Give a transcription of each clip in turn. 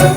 I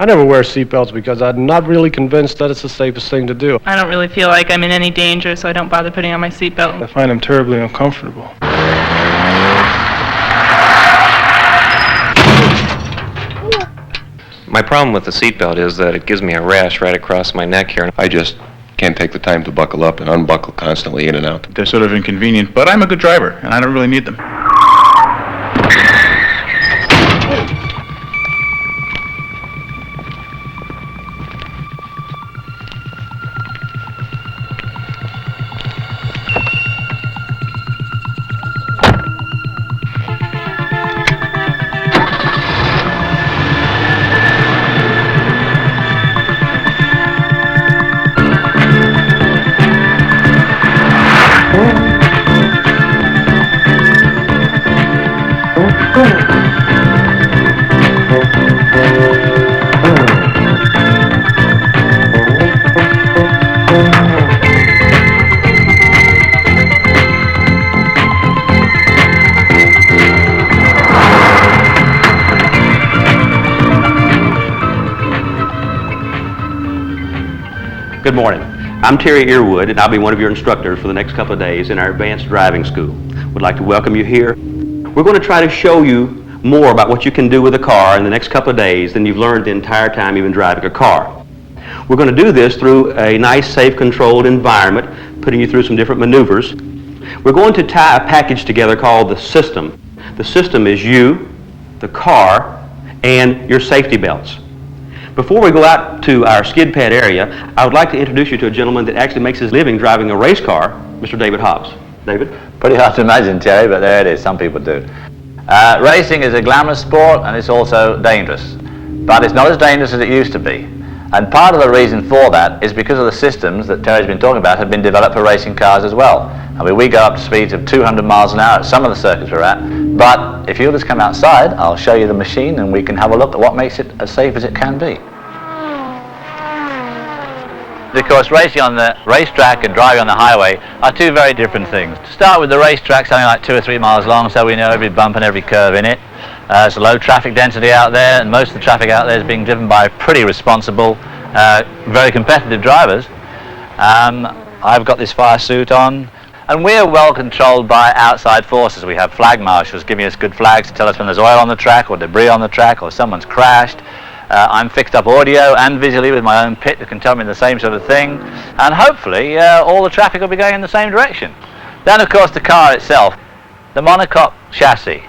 never wear seatbelts because I'm not really convinced that it's the safest thing to do. I don't really feel like I'm in any danger, so I don't bother putting on my seatbelt. I find them terribly uncomfortable. My problem with the seatbelt is that it gives me a rash right across my neck here. I just can't take the time to buckle up and unbuckle constantly in and out. They're sort of inconvenient, but I'm a good driver, and I don't really need them. Good morning. I'm Terry Earwood, and I'll be one of your instructors for the next couple of days in our Advanced Driving School. We'd like to welcome you here. We're going to try to show you more about what you can do with a car in the next couple of days than you've learned the entire time you've been driving a car. We're going to do this through a nice, safe, controlled environment, putting you through some different maneuvers. We're going to tie a package together called the system. The system is you, the car, and your safety belts. Before we go out to our skid pad area, I would like to introduce you to a gentleman that actually makes his living driving a race car, Mr. David Hobbs. David? Pretty hard to imagine, Terry, but there it is. Some people do. Racing is a glamorous sport, and it's also dangerous. But it's not as dangerous as it used to be. And part of the reason for that is because of the systems that Terry's been talking about have been developed for racing cars as well. I mean, we go up to speeds of 200 miles an hour at some of the circuits we're at. But if you'll just come outside, I'll show you the machine, and we can have a look at what makes it as safe as it can be. Because racing on the racetrack and driving on the highway are two very different things. To start with, the racetrack, something like 2 or 3 miles long, so we know every bump and every curve in it. There's a low traffic density out there, and most of the traffic out there is being driven by pretty responsible, very competitive drivers. I've got this fire suit on, and we're well controlled by outside forces. We have flag marshals giving us good flags to tell us when there's oil on the track or debris on the track or someone's crashed. I'm fixed up audio and visually with my own pit that can tell me the same sort of thing, and hopefully all the traffic will be going in the same direction. Then of course the car itself, the monocoque chassis,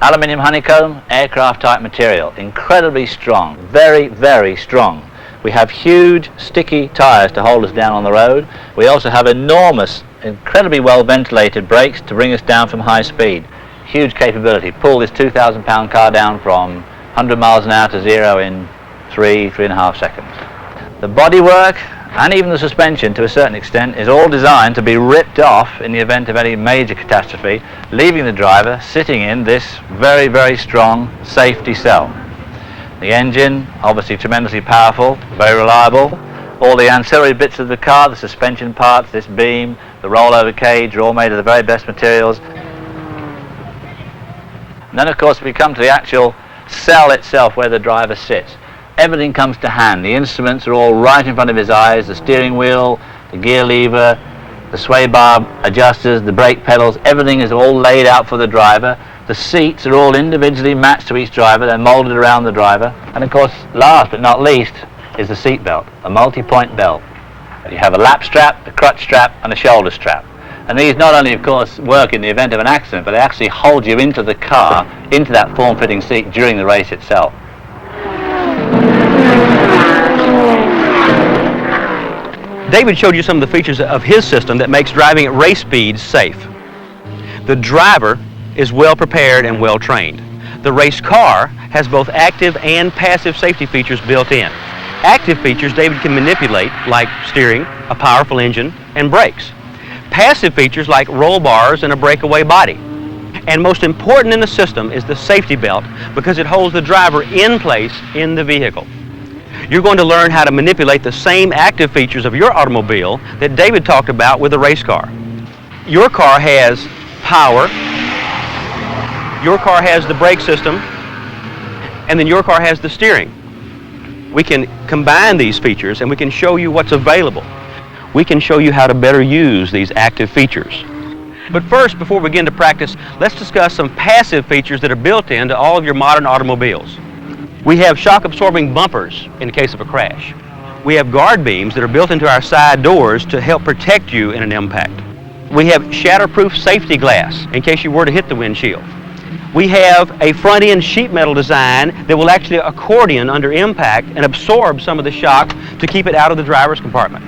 aluminium honeycomb, aircraft type material, incredibly strong, very, very strong. We have huge sticky tyres to hold us down on the road. We also have enormous, incredibly well ventilated brakes to bring us down from high speed. Huge capability. Pull this 2,000 pound car down from 100 miles an hour to 0 in 3.5 seconds. The bodywork and even the suspension to a certain extent is all designed to be ripped off in the event of any major catastrophe, leaving the driver sitting in this very, very strong safety cell. The engine, obviously tremendously powerful, very reliable. All the ancillary bits of the car, the suspension parts, this beam, the rollover cage are all made of the very best materials. And then of course we come to the actual cell itself where the driver sits. Everything comes to hand. The instruments are all right in front of his eyes, the steering wheel, the gear lever, the sway bar adjusters, the brake pedals, everything is all laid out for the driver. The seats are all individually matched to each driver, they're molded around the driver. And of course, last but not least, is the seat belt, a multi-point belt. You have a lap strap, a crutch strap, and a shoulder strap. And these not only, of course, work in the event of an accident, but they actually hold you into the car, into that form-fitting seat during the race itself. David showed you some of the features of his system that makes driving at race speeds safe. The driver is well prepared and well trained. The race car has both active and passive safety features built in. Active features David can manipulate, like steering, a powerful engine, and brakes. Passive features like roll bars and a breakaway body. And most important in the system is the safety belt because it holds the driver in place in the vehicle. You're going to learn how to manipulate the same active features of your automobile that David talked about with a race car. Your car has power, your car has the brake system, and then your car has the steering. We can combine these features and we can show you what's available. We can show you how to better use these active features. But first, before we begin to practice, let's discuss some passive features that are built into all of your modern automobiles. We have shock-absorbing bumpers in the case of a crash. We have guard beams that are built into our side doors to help protect you in an impact. We have shatterproof safety glass in case you were to hit the windshield. We have a front-end sheet metal design that will actually accordion under impact and absorb some of the shock to keep it out of the driver's compartment.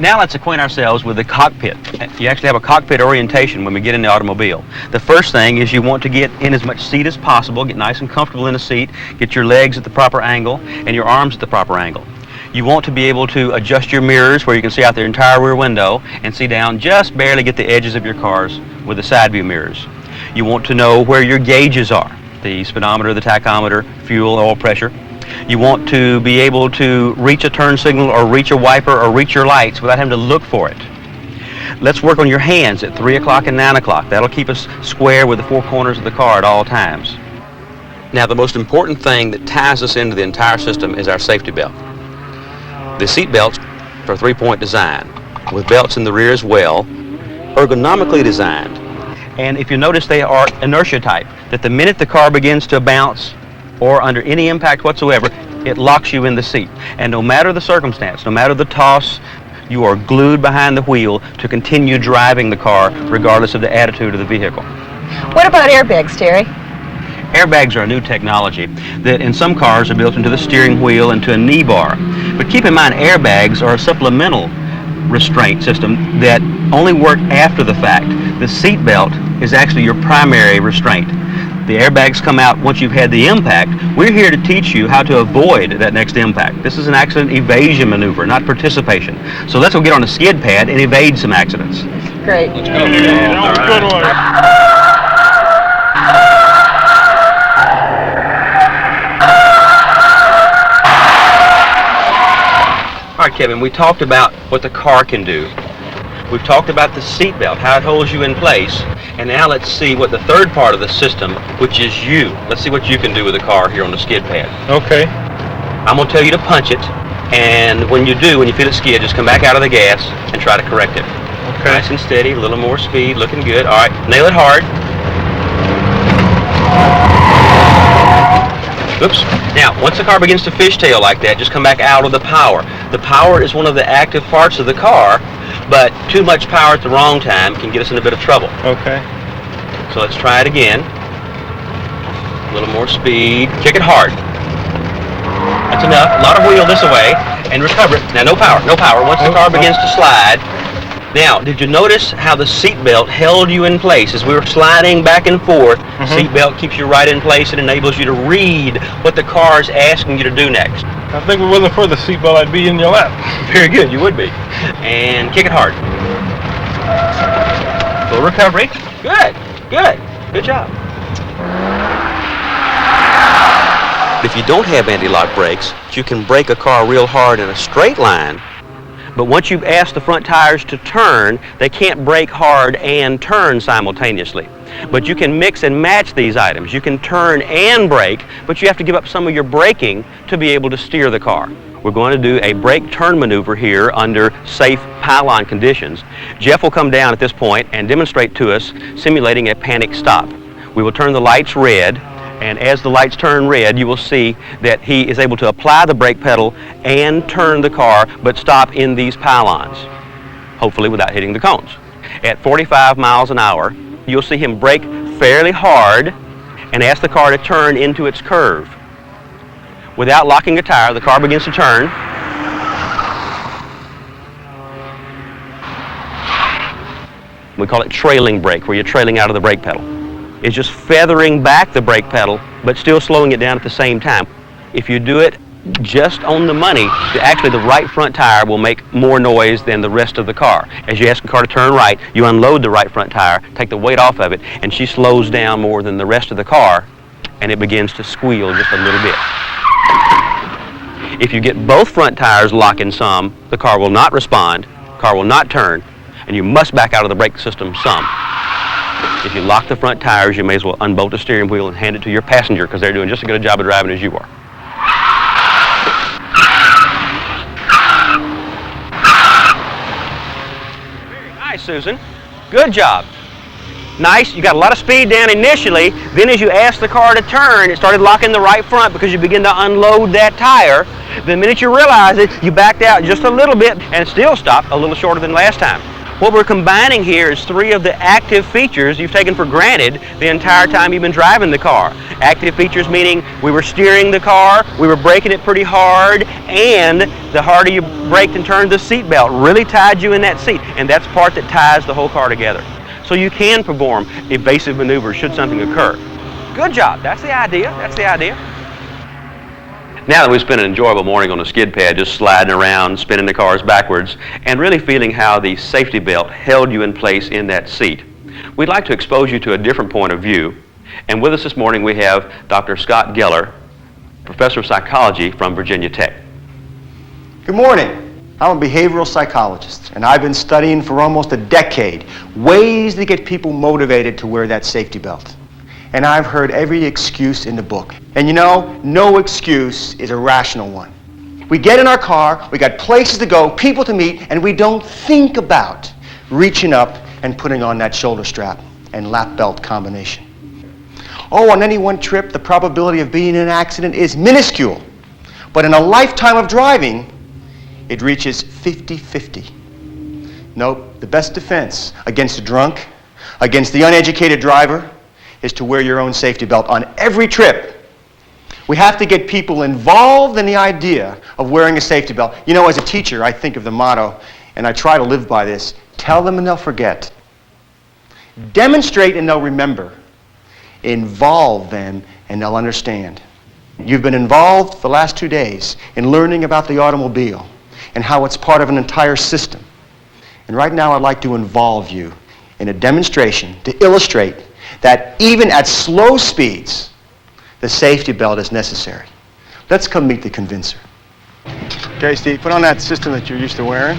Now let's acquaint ourselves with the cockpit. You actually have a cockpit orientation when we get in the automobile. The first thing is you want to get in as much seat as possible, get nice and comfortable in the seat, get your legs at the proper angle and your arms at the proper angle. You want to be able to adjust your mirrors where you can see out the entire rear window and see down, just barely get the edges of your cars with the side view mirrors. You want to know where your gauges are, the speedometer, the tachometer, fuel, oil pressure. You want to be able to reach a turn signal or reach a wiper or reach your lights without having to look for it. Let's work on your hands at 3 o'clock and 9 o'clock. That'll keep us square with the four corners of the car at all times. Now, the most important thing that ties us into the entire system is our safety belt. The seat belts are three-point design with belts in the rear as well, ergonomically designed. And if you notice, they are inertia type, that the minute the car begins to bounce or under any impact whatsoever, it locks you in the seat. And no matter the circumstance, no matter the toss, you are glued behind the wheel to continue driving the car regardless of the attitude of the vehicle. What about airbags, Terry? Airbags are a new technology that in some cars are built into the steering wheel and to a knee bar. But keep in mind, airbags are a supplemental restraint system that only work after the fact. The seat belt is actually your primary restraint. The airbags come out once you've had the impact. We're here to teach you how to avoid that next impact. This is an accident evasion maneuver, not participation. So let's go get on a skid pad and evade some accidents. Great. Let's go. That was a good one. All right, Kevin, we talked about what the car can do. We've talked about the seat belt, how it holds you in place. And now let's see what the third part of the system, which is you. Let's see what you can do with the car here on the skid pad. Okay. I'm going to tell you to punch it, and when you do, when you feel it skid, just come back out of the gas and try to correct it. Okay. Nice and steady, a little more speed, looking good. All right, nail it hard. Oops. Now, once the car begins to fishtail like that, just come back out of the power. The power is one of the active parts of the car, but too much power at the wrong time can get us in a bit of trouble. Okay. So let's try it again. A little more speed. Kick it hard. That's enough. A lot of wheel this way and recover it. Now, no power, no power. Once the car begins to slide. Now, did you notice how the seat belt held you in place as we were sliding back and forth? Seat belt keeps you right in place and enables you to read what the car is asking you to do next. I think if it wasn't for the seatbelt, I'd be in your lap. Very good, you would be. And kick it hard. Full recovery. Good, good, good job. If you don't have anti-lock brakes, you can brake a car real hard in a straight line. But once you've asked the front tires to turn, they can't brake hard and turn simultaneously. But you can mix and match these items. You can turn and brake, but you have to give up some of your braking to be able to steer the car. We're going to do a brake turn maneuver here under safe pylon conditions. Jeff will come down at this point and demonstrate to us simulating a panic stop. We will turn the lights red, and as the lights turn red, you will see that he is able to apply the brake pedal and turn the car, but stop in these pylons, hopefully without hitting the cones. At 45 miles an hour, you'll see him brake fairly hard and ask the car to turn into its curve. Without locking a tire, the car begins to turn. We call it trailing brake, where you're trailing out of the brake pedal. It's just feathering back the brake pedal, but still slowing it down at the same time. If you do it just on the money, actually the right front tire will make more noise than the rest of the car. As you ask the car to turn right, you unload the right front tire, take the weight off of it, and she slows down more than the rest of the car, and it begins to squeal just a little bit. If you get both front tires locking some, the car will not respond, car will not turn, and you must back out of the brake system some. If you lock the front tires, you may as well unbolt the steering wheel and hand it to your passenger because they're doing just as good a job of driving as you are. Very nice, Susan. Good job. Nice. You got a lot of speed down initially. Then as you asked the car to turn, it started locking the right front because you begin to unload that tire. The minute you realize it, you backed out just a little bit and still stopped a little shorter than last time. What we're combining here is 3 of the active features you've taken for granted the entire time you've been driving the car. Active features meaning we were steering the car, we were braking it pretty hard, and the harder you braked and turned the seat belt really tied you in that seat, and that's the part that ties the whole car together. So you can perform evasive maneuvers should something occur. Good job. That's the idea. That's the idea. Now that we've spent an enjoyable morning on the skid pad, just sliding around, spinning the cars backwards, and really feeling how the safety belt held you in place in that seat, we'd like to expose you to a different point of view. And with us this morning we have Dr. Scott Geller, Professor of Psychology from Virginia Tech. Good morning. I'm a behavioral psychologist, and I've been studying for almost a decade ways to get people motivated to wear that safety belt. And I've heard every excuse in the book. And you know, no excuse is a rational one. We get in our car, we got places to go, people to meet, and we don't think about reaching up and putting on that shoulder strap and lap belt combination. Oh, on any one trip, the probability of being in an accident is minuscule. But in a lifetime of driving, it reaches 50-50. Nope, the best defense against a drunk, against the uneducated driver, is to wear your own safety belt on every trip. We have to get people involved in the idea of wearing a safety belt. You know, as a teacher, I think of the motto, and I try to live by this: tell them and they'll forget. Demonstrate and they'll remember. Involve them and they'll understand. You've been involved the last 2 days in learning about the automobile and how it's part of an entire system. And right now I'd like to involve you in a demonstration to illustrate that even at slow speeds, the safety belt is necessary. Let's come meet the convincer. Okay, Steve, put on that system that you're used to wearing.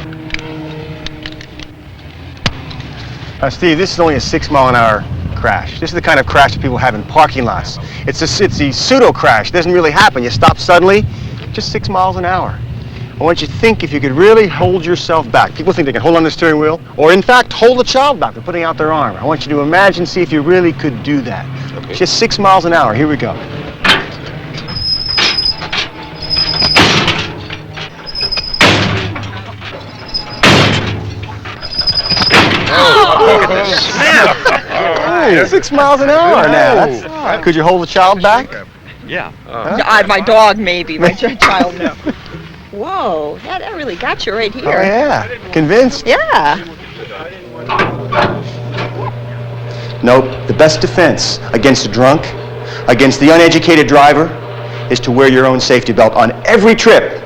Steve, this is only a 6-mile-an-hour crash. This is the kind of crash that people have in parking lots. It's a pseudo crash. It doesn't really happen. You stop suddenly, just 6 miles an hour. I want you to think if you could really hold yourself back. People think they can hold on the steering wheel, or in fact, hold a child back by putting out their arm. I want you to imagine, see if you really could do that. Okay. Just 6 miles an hour. Here we go. Oh, 6 miles an hour now. Could you hold the child back? Yeah. My dog, maybe. My child, no. Whoa, yeah, that really got you right here. Oh, yeah. Convinced? Yeah. Nope. The best defense against a drunk, against the uneducated driver, is to wear your own safety belt on every trip.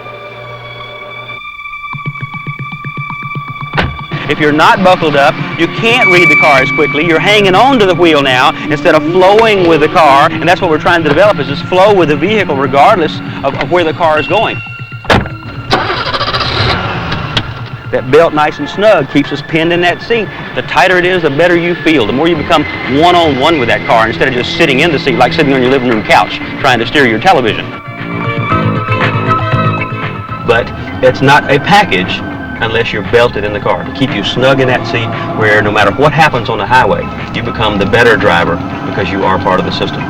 If you're not buckled up, you can't read the car as quickly. You're hanging on to the wheel now instead of flowing with the car, and that's what we're trying to develop, is this flow with the vehicle regardless of where the car is going. That belt nice and snug keeps us pinned in that seat. The tighter it is, the better you feel. The more you become one-on-one with that car instead of just sitting in the seat like sitting on your living room couch trying to steer your television. But it's not a package unless you're belted in the car to keep you snug in that seat where no matter what happens on the highway, you become the better driver because you are part of the system.